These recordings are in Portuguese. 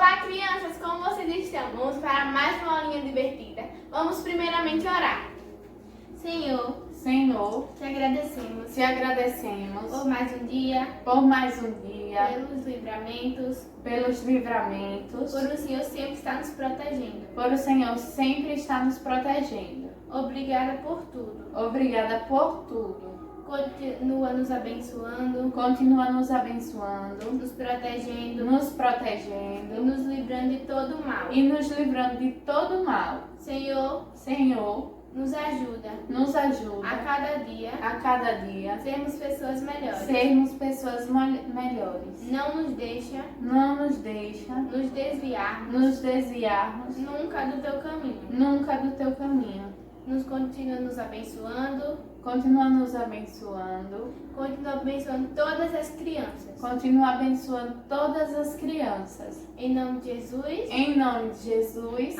Olá, crianças! Como vocês estão? Vamos para mais uma aulinha divertida. Vamos primeiramente orar. Senhor, te agradecemos por mais um dia, pelos livramentos, por o Senhor sempre estar nos protegendo. Obrigada por tudo. Continua nos abençoando, nos protegendo e nos livrando de todo mal. Senhor, nos ajuda a cada dia sermos pessoas melhores. Não nos deixa nos desviarmos nunca do teu caminho. Continua nos abençoando. Continua abençoando todas as crianças. Em nome de Jesus.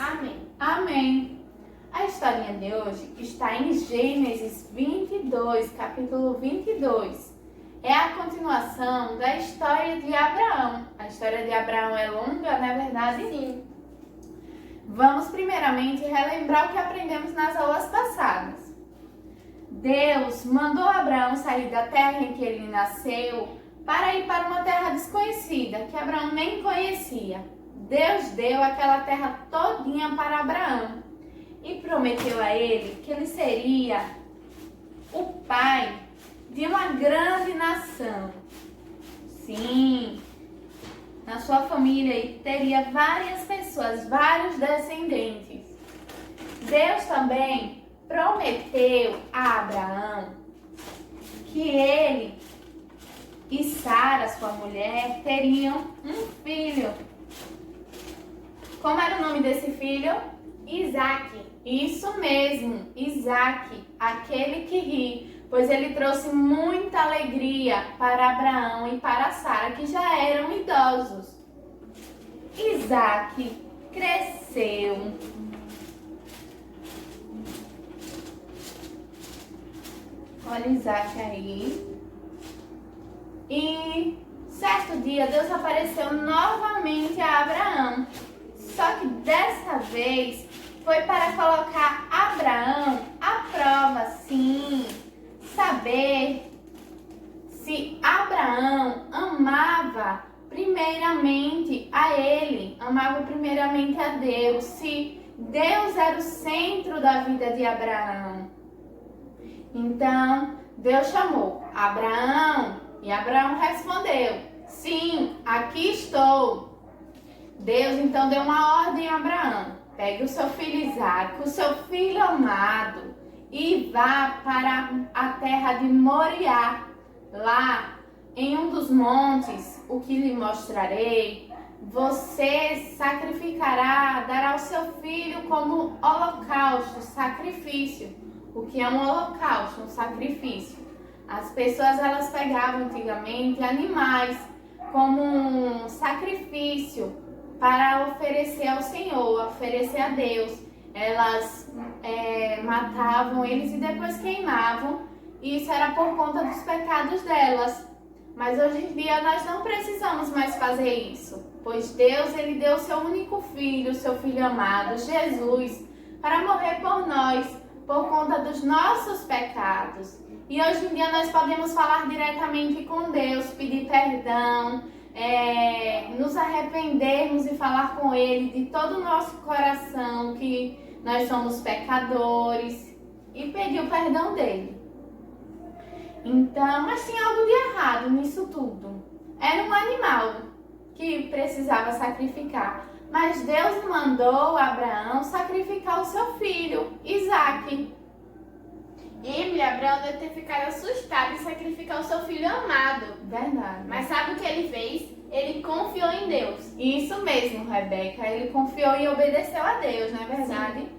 Amém. A historinha de hoje está em Gênesis 22, capítulo 22. É a continuação da história de Abraão. A história de Abraão é longa, não é verdade? Sim. Vamos primeiramente relembrar o que aprendemos nas aulas passadas. Deus mandou Abraão sair da terra em que ele nasceu para ir para uma terra desconhecida, que Abraão nem conhecia. Deus deu aquela terra todinha para Abraão e prometeu a ele que ele seria o pai de uma grande nação. Sim, na sua família teria várias pessoas, vários descendentes. Deus também prometeu a Abraão que ele e Sara, sua mulher, teriam um filho. Como era o nome desse filho? Isaac. Isso mesmo, Isaac, aquele que ri, pois ele trouxe muita alegria para Abraão e para Sara, que já eram idosos. Isaac cresceu. Olha Isaac aí. E certo dia Deus apareceu novamente a Abraão. Só que dessa vez foi para colocar Abraão à prova, sim. Saber se Abraão amava primeiramente a ele, amava primeiramente a Deus, se Deus era o centro da vida de Abraão. Então, Deus chamou Abraão e Abraão respondeu: sim, aqui estou. Deus então deu uma ordem a Abraão: pegue o seu filho Isaac, o seu filho amado, e vá para a terra de Moriá. Lá, em um dos montes, o que lhe mostrarei, você sacrificará, dará o seu filho como holocausto, sacrifício. O que é um holocausto? Um sacrifício. As pessoas, elas pegavam antigamente animais como um sacrifício para oferecer ao Senhor, oferecer a Deus. Elas matavam eles e depois queimavam. E isso era por conta dos pecados delas. Mas hoje em dia nós não precisamos mais fazer isso, pois Deus, ele deu o seu único filho, o seu filho amado, Jesus, para morrer por nós, por conta dos nossos pecados. E hoje em dia nós podemos falar diretamente com Deus, pedir perdão, nos arrependermos e falar com Ele de todo o nosso coração que nós somos pecadores e pedir o perdão dele. Então, mas tinha algo de errado nisso tudo. Era um animal que precisava sacrificar. Mas Deus mandou Abraão sacrificar o seu filho, Isaac. Emily, Abraão deve ter ficado assustado em sacrificar o seu filho amado. Verdade. Mas sabe o que ele fez? Ele confiou em Deus. Isso mesmo, Rebeca. Ele confiou e obedeceu a Deus, não é verdade? Sim.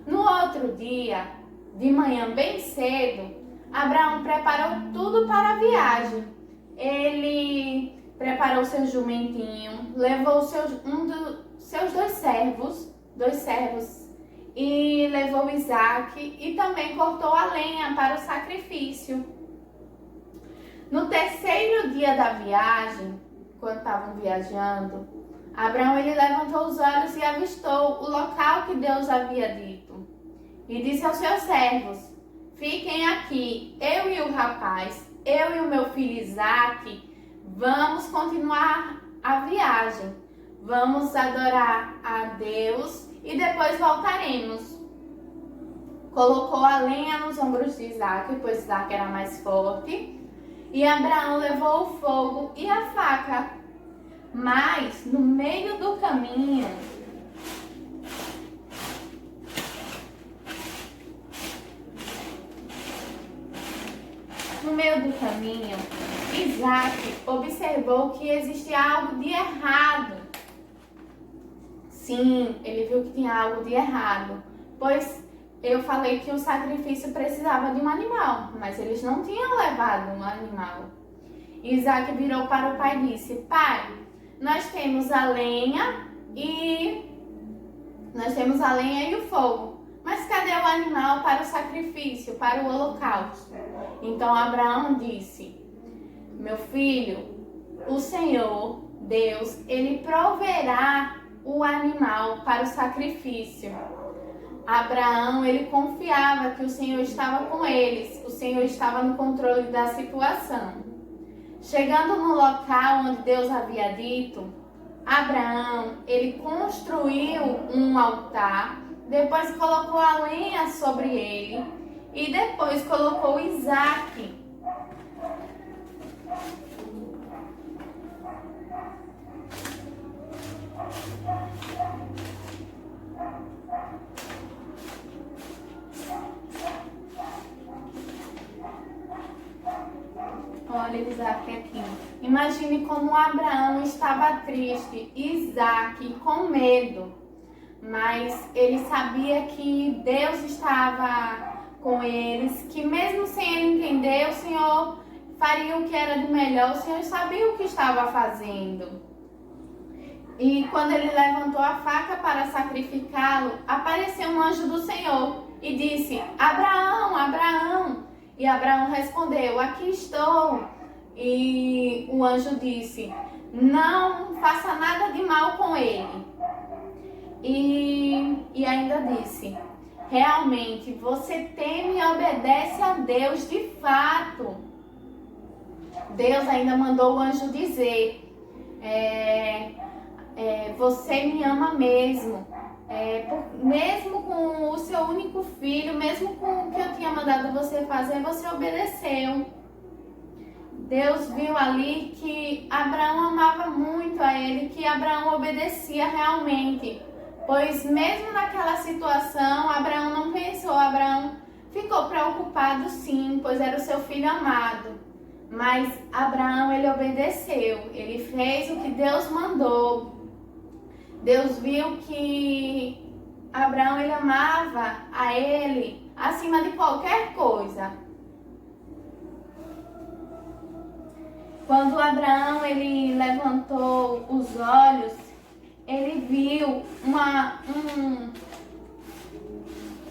No outro dia, de manhã bem cedo, Abraão preparou tudo para a viagem. Ele preparou seu jumentinho, levou um dos seus dois servos, e levou Isaac e também cortou a lenha para o sacrifício. No terceiro dia da viagem, quando estavam viajando, Abraão ele levantou os olhos e avistou o local que Deus havia dito. E disse aos seus servos: fiquem aqui, eu e o rapaz, eu e o meu filho Isaque, vamos continuar a viagem. Vamos adorar a Deus e depois voltaremos. Colocou a lenha nos ombros de Isaque, pois Isaque era mais forte. E Abraão levou o fogo e a faca. Mas no meio do caminho, Isaque observou que existia algo de errado. Sim, ele viu que tinha algo de errado, pois eu falei que o sacrifício precisava de um animal, mas eles não tinham levado um animal. Isaque virou para o pai e disse: pai, nós temos a lenha e o fogo, mas cadê o animal para o sacrifício, para o holocausto? Então Abraão disse: meu filho, o Senhor, Deus, ele proverá o animal para o sacrifício. Abraão, ele confiava que o Senhor estava com eles, o Senhor estava no controle da situação. Chegando no local onde Deus havia dito, Abraão, ele construiu um altar, depois colocou a lenha sobre ele e depois colocou Isaque. Olha Isaque aqui. Imagine como Abraão estava triste, Isaque com medo, mas ele sabia que Deus estava com eles, que mesmo sem ele entender, o Senhor faria o que era de melhor, o Senhor sabia o que estava fazendo. E quando ele levantou a faca para sacrificá-lo, apareceu um anjo do Senhor e disse: Abraão, Abraão. E Abraão respondeu: aqui estou. E o anjo disse: não faça nada de mal com ele. E ainda disse: realmente você teme e obedece a Deus de fato. Deus ainda mandou o anjo dizer: você me ama mesmo. Mesmo com o seu único filho, mesmo com o que eu tinha mandado você fazer, você obedeceu. Deus viu ali que Abraão amava muito a ele, que Abraão obedecia realmente. Pois mesmo naquela situação, Abraão não pensou, Abraão ficou preocupado sim, pois era o seu filho amado. Mas Abraão, ele obedeceu, ele fez o que Deus mandou. Deus viu que Abraão, ele amava a ele acima de qualquer coisa. Quando Abraão, ele levantou os olhos, ele viu um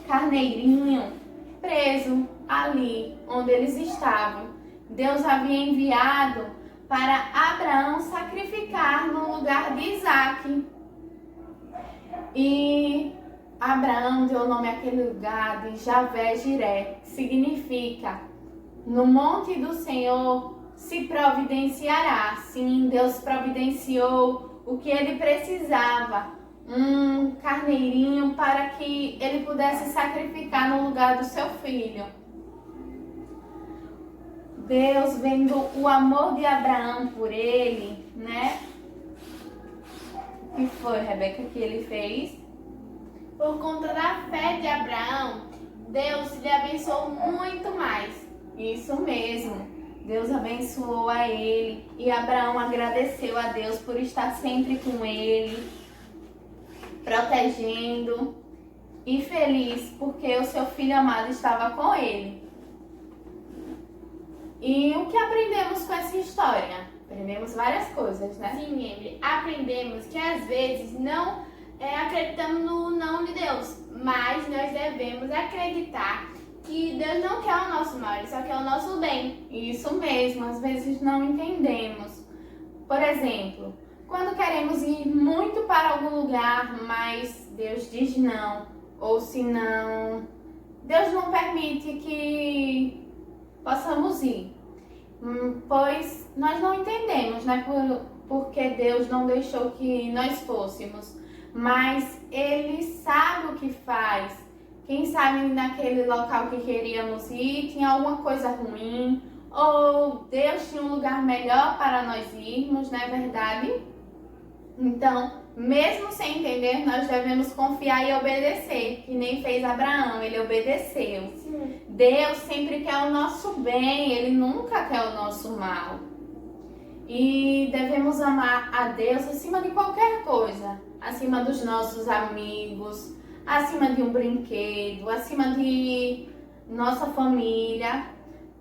carneirinho preso ali onde eles estavam. Deus havia enviado para Abraão sacrificar no lugar de Isaque. E Abraão deu o nome àquele lugar de Javé-Jiré, que significa: no monte do Senhor se providenciará. Sim, Deus providenciou o que ele precisava, um carneirinho para que ele pudesse sacrificar no lugar do seu filho. Deus, vendo o amor de Abraão por ele, né? O que foi, Rebeca, que ele fez? Por conta da fé de Abraão, Deus lhe abençoou muito mais. Isso mesmo. Deus abençoou a ele e Abraão agradeceu a Deus por estar sempre com ele, protegendo e feliz porque o seu filho amado estava com ele. E o que aprendemos com essa história? Aprendemos várias coisas, né? Sim, Emily. Aprendemos que às vezes não acreditamos no não de Deus, mas nós devemos acreditar que Deus não quer o nosso mal, Ele só quer o nosso bem. Isso mesmo, às vezes não entendemos. Por exemplo, Quando queremos ir muito para algum lugar, mas Deus diz não, ou se não, Deus não permite que possamos ir, pois nós não entendemos, né, porque Deus não deixou que nós fôssemos, mas Ele sabe o que faz. Quem sabe naquele local que queríamos ir tinha alguma coisa ruim, ou Deus tinha um lugar melhor para nós irmos, não é verdade? Então, mesmo sem entender, nós devemos confiar e obedecer, que nem fez Abraão, ele obedeceu. Sim. Deus sempre quer o nosso bem, Ele nunca quer o nosso mal. E devemos amar a Deus acima de qualquer coisa, acima dos nossos amigos, acima de um brinquedo, acima de nossa família,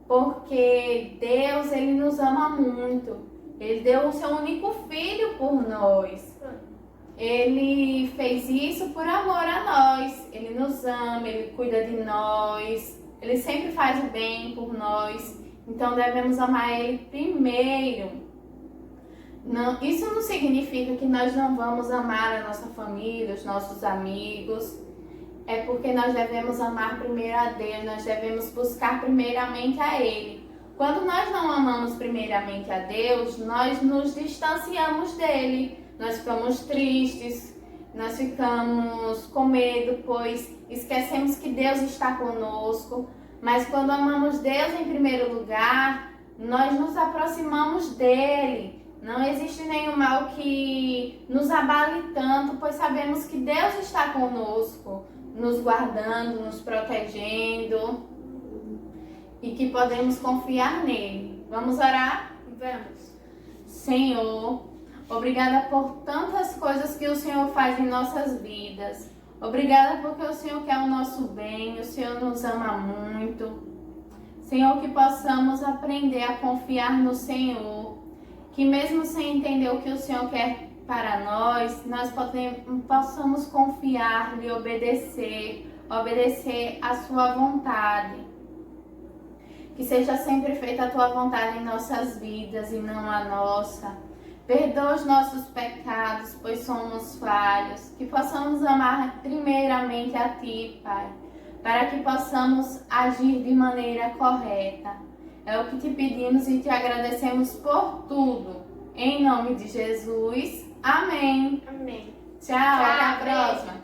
porque Deus, Ele nos ama muito. Ele deu o seu único filho por nós. Ele fez isso por amor a nós. Ele nos ama, Ele cuida de nós. Ele sempre faz o bem por nós. Então devemos amar Ele primeiro. Isso não significa que nós não vamos amar a nossa família, os nossos amigos. É porque nós devemos amar primeiro a Deus. Nós devemos buscar primeiramente a Ele. Quando nós não amamos primeiramente a Deus, nós nos distanciamos dele, nós ficamos tristes, nós ficamos com medo, pois esquecemos que Deus está conosco. Mas quando amamos Deus em primeiro lugar, nós nos aproximamos dele. Não existe nenhum mal que nos abale tanto, pois sabemos que Deus está conosco, nos guardando, nos protegendo. E que podemos confiar nele. Vamos orar? Vamos. Senhor, obrigada por tantas coisas que o Senhor faz em nossas vidas. Obrigada porque o Senhor quer o nosso bem, o Senhor nos ama muito. Senhor, que possamos aprender a confiar no Senhor. Que mesmo sem entender o que o Senhor quer para nós possamos confiar e obedecer a sua vontade. Que seja sempre feita a Tua vontade em nossas vidas e não a nossa. Perdoa os nossos pecados, pois somos falhos. Que possamos amar primeiramente a Ti, Pai, para que possamos agir de maneira correta. É o que Te pedimos e Te agradecemos por tudo. Em nome de Jesus. Amém. Amém. Tchau, até a Tchau, próxima.